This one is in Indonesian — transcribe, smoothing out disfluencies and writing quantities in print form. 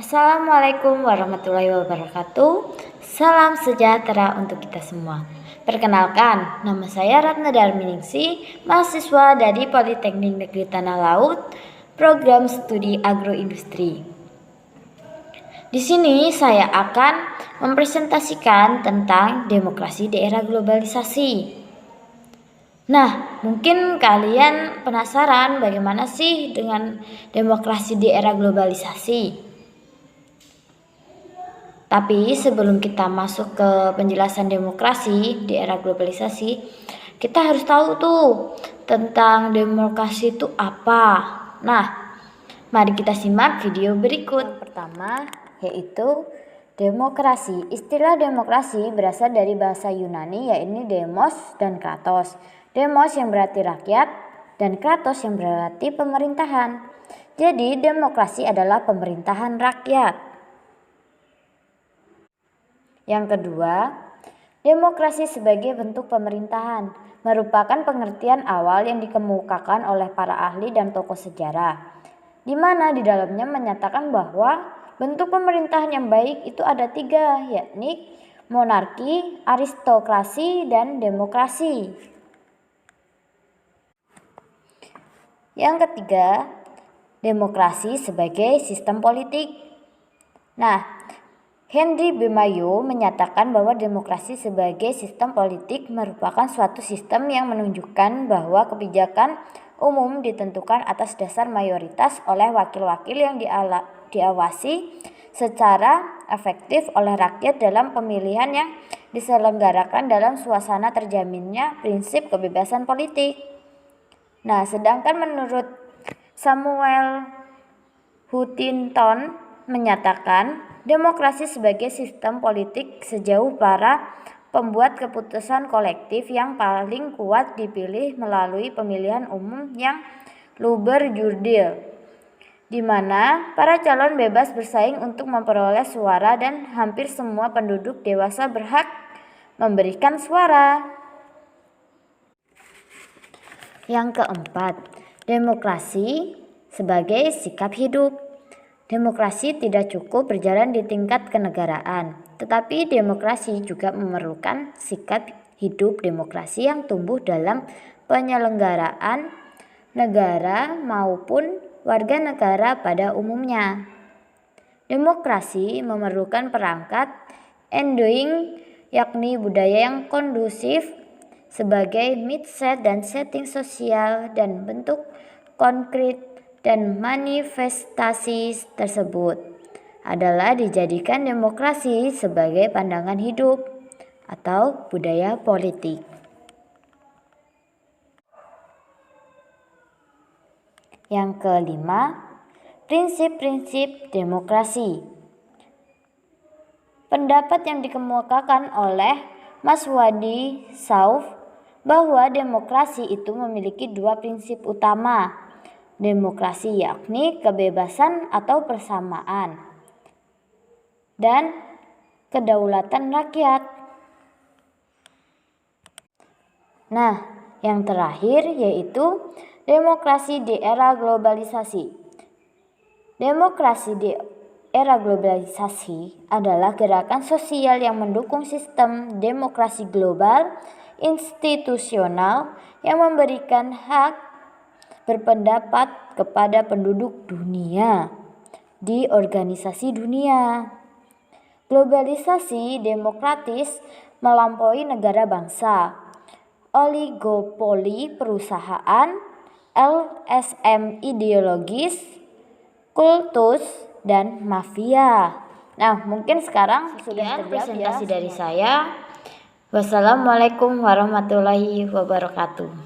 Assalamualaikum warahmatullahi wabarakatuh. Salam sejahtera untuk kita semua. Perkenalkan, nama saya Ratna Darminingsi, mahasiswa dari Politeknik Negeri Tanah Laut, program studi agroindustri. Di sini saya akan mempresentasikan tentang demokrasi di era globalisasi. Nah, mungkin kalian penasaran bagaimana sih dengan demokrasi di era globalisasi. Tapi sebelum kita masuk ke penjelasan demokrasi di era globalisasi, kita harus tahu tuh tentang demokrasi itu apa. Nah, mari kita simak video berikut. Yang pertama yaitu demokrasi. Istilah demokrasi berasal dari bahasa Yunani, yaitu demos dan kratos. Demos yang berarti rakyat dan kratos yang berarti pemerintahan. Jadi demokrasi adalah pemerintahan rakyat. Yang kedua, demokrasi sebagai bentuk pemerintahan merupakan pengertian awal yang dikemukakan oleh para ahli dan tokoh sejarah, di mana di dalamnya menyatakan bahwa bentuk pemerintahan yang baik itu ada 3, yakni monarki, aristokrasi, dan demokrasi. Yang ketiga, demokrasi sebagai sistem politik. Nah, Henry B. Mayo menyatakan bahwa demokrasi sebagai sistem politik merupakan suatu sistem yang menunjukkan bahwa kebijakan umum ditentukan atas dasar mayoritas oleh wakil-wakil yang diawasi secara efektif oleh rakyat dalam pemilihan yang diselenggarakan dalam suasana terjaminnya prinsip kebebasan politik. Nah, sedangkan menurut Samuel Huntington menyatakan demokrasi sebagai sistem politik sejauh para pembuat keputusan kolektif yang paling kuat dipilih melalui pemilihan umum yang luber jurdil, di mana para calon bebas bersaing untuk memperoleh suara dan hampir semua penduduk dewasa berhak memberikan suara. Yang keempat, demokrasi sebagai sikap hidup. Demokrasi tidak cukup berjalan di tingkat kenegaraan, tetapi demokrasi juga memerlukan sikap hidup demokrasi yang tumbuh dalam penyelenggaraan negara maupun warga negara pada umumnya. Demokrasi memerlukan perangkat enduing, yakni budaya yang kondusif sebagai mindset dan setting sosial dan bentuk konkret dan manifestasi tersebut adalah dijadikan demokrasi sebagai pandangan hidup atau budaya politik. Yang kelima, prinsip-prinsip demokrasi. Pendapat yang dikemukakan oleh Maswadi Sauf bahwa demokrasi itu memiliki 2 prinsip utama. Demokrasi yakni kebebasan atau persamaan dan kedaulatan rakyat. Nah, yang terakhir yaitu demokrasi di era globalisasi. Demokrasi di era globalisasi adalah gerakan sosial yang mendukung sistem demokrasi global institusional yang memberikan hak berpendapat kepada penduduk dunia di organisasi dunia. Globalisasi demokratis melampaui negara bangsa, oligopoli perusahaan, LSM ideologis, kultus, dan mafia. Nah, mungkin sekarang sudah presentasi dari saya. Wassalamualaikum warahmatullahi wabarakatuh.